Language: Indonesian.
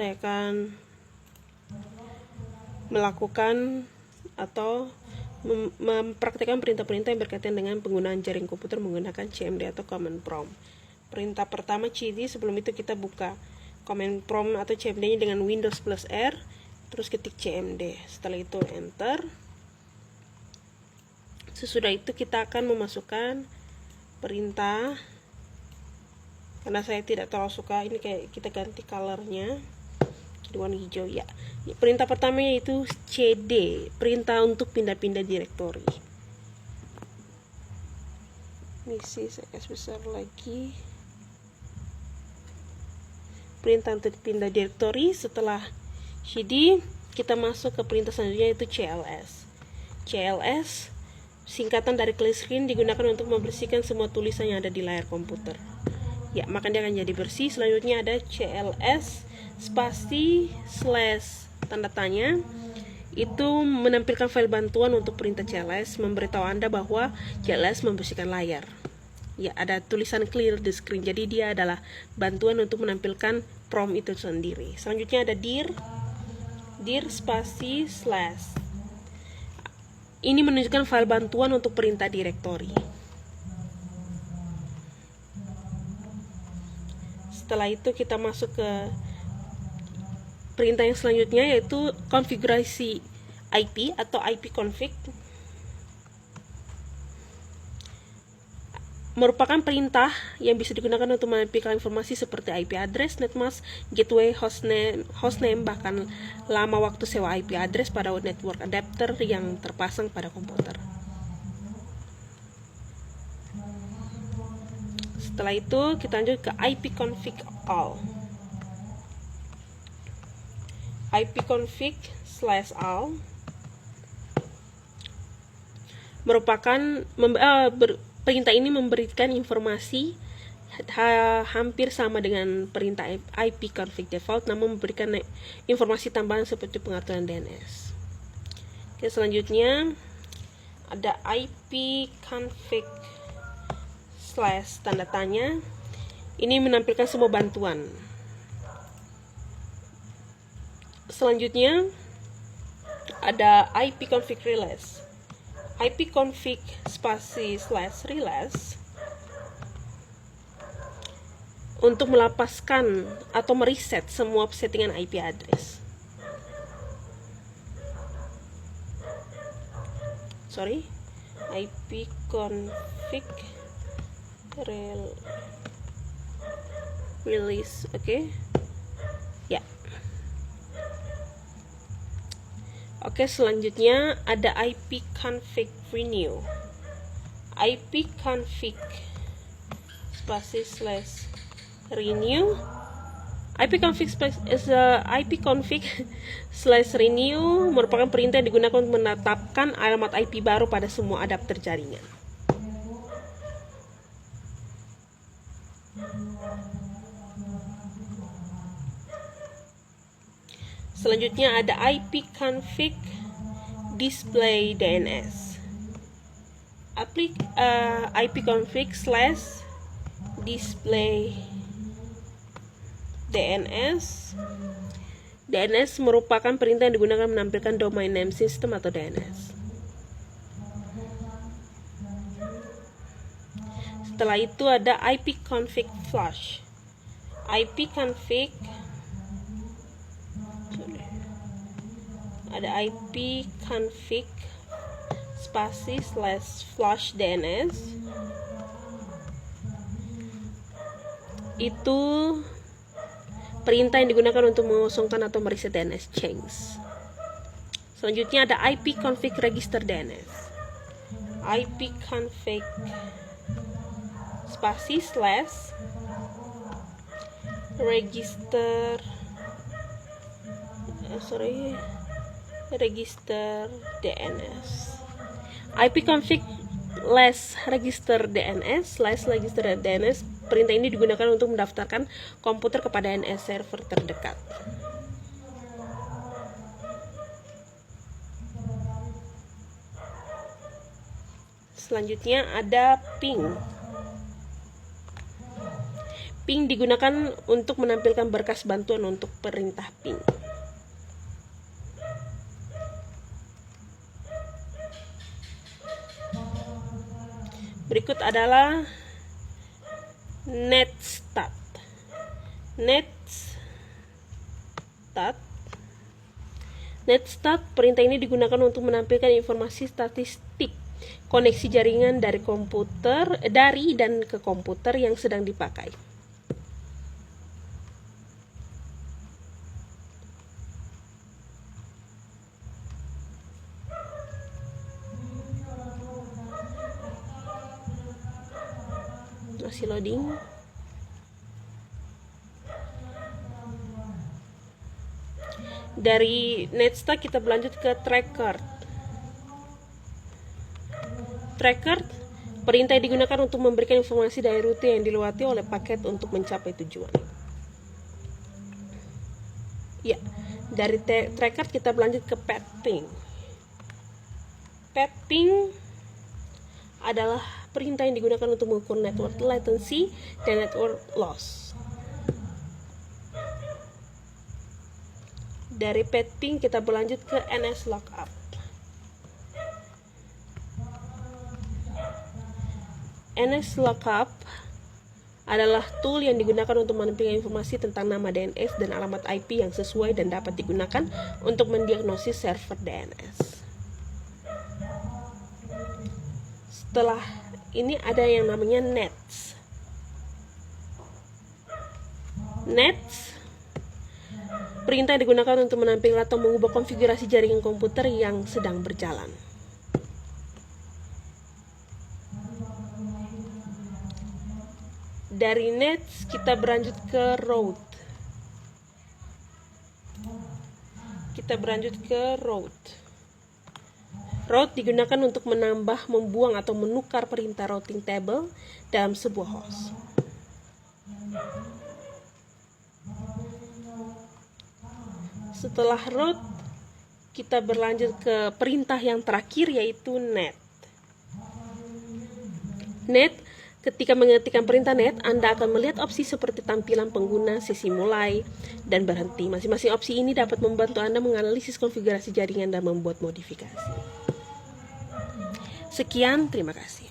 saya akan melakukan atau mempraktikkan perintah-perintah yang berkaitan dengan penggunaan jaring komputer menggunakan CMD atau Command Prompt. Perintah pertama CD, sebelum itu kita buka Command Prompt atau CMD-nya dengan Windows plus R, terus ketik CMD. Setelah itu enter. Sesudah itu kita akan memasukkan perintah. Karena saya tidak terlalu suka ini, kayak kita ganti colornya jadi warna hijau ya. Perintah pertama yaitu CD, perintah untuk pindah-pindah direktori. Misi saya kasih besar lagi. Perintah untuk pindah direktori. Setelah CD, kita masuk ke perintah selanjutnya yaitu CLS. CLS singkatan dari clear screen, digunakan untuk membersihkan semua tulisan yang ada di layar komputer. Ya, maka dia akan jadi bersih. Selanjutnya ada CLS spasi / tanda tanya. Itu menampilkan file bantuan untuk perintah CLS, memberitahu Anda bahwa CLS membersihkan layar. Ya, ada tulisan clear the screen. Jadi dia adalah bantuan untuk menampilkan prompt itu sendiri. Selanjutnya ada dir spasi / ini menunjukkan file bantuan untuk perintah direktori. Setelah itu kita masuk ke perintah yang selanjutnya yaitu konfigurasi IP atau IP config. Merupakan perintah yang bisa digunakan untuk menampilkan informasi seperti IP address, netmask, gateway, hostname, bahkan lama waktu sewa IP address pada network adapter yang terpasang pada komputer. Setelah itu kita lanjut ke IP config all. IP config /all merupakan perintah ini memberikan informasi hampir sama dengan perintah IP config default, namun memberikan informasi tambahan seperti pengaturan DNS. Oke, selanjutnya ada IP config / tanda tanya. Ini menampilkan semua bantuan. Selanjutnya ada IP config release. IP config spasi / release untuk melepaskan atau mereset semua settingan IP address. IP config release, oke. Ya. Oke, selanjutnya ada IP config renew. IP config spasi / renew. IP config / renew merupakan perintah yang digunakan untuk menetapkan alamat IP baru pada semua adapter jaringan. Selanjutnya ada IP config display DNS. IP config / display DNS. DNS merupakan perintah yang digunakan menampilkan domain name system atau DNS. Setelah itu ada IP config flush. IP config spasi / flush DNS. Itu perintah yang digunakan untuk mengosongkan atau mereset DNS chains. Selanjutnya ada IP config register DNS. IP config spasi / register DNS. IP config register DNS. Perintah ini digunakan untuk mendaftarkan komputer kepada DNS server terdekat. Selanjutnya ada ping. Ping digunakan untuk menampilkan berkas bantuan untuk perintah ping. Berikut adalah netstat. Netstat perintah ini digunakan untuk menampilkan informasi statistik koneksi jaringan dari dan ke komputer yang sedang dipakai. Masih loading. Dari netstat kita berlanjut ke tracker. Perintah digunakan untuk memberikan informasi dari rute yang dilewati oleh paket untuk mencapai tujuan. Ya, dari tracker kita berlanjut ke pathing. Pathing adalah perintah yang digunakan untuk mengukur network latency dan network loss. Dari pathing kita berlanjut ke NSLookup. NSLookup adalah tool yang digunakan untuk menampilkan informasi tentang nama DNS dan alamat IP yang sesuai dan dapat digunakan untuk mendiagnosis server DNS. Setelah ini ada yang namanya nets. Perintah digunakan untuk menampilkan atau mengubah konfigurasi jaringan komputer yang sedang berjalan. Dari nets kita berlanjut ke route. Route digunakan untuk menambah, membuang, atau menukar perintah routing table dalam sebuah host. Setelah route, kita berlanjut ke perintah yang terakhir, yaitu net. Ketika mengetikkan perintah net, Anda akan melihat opsi seperti tampilan pengguna, sesi mulai, dan berhenti. Masing-masing opsi ini dapat membantu Anda menganalisis konfigurasi jaringan dan membuat modifikasi. Sekian, terima kasih.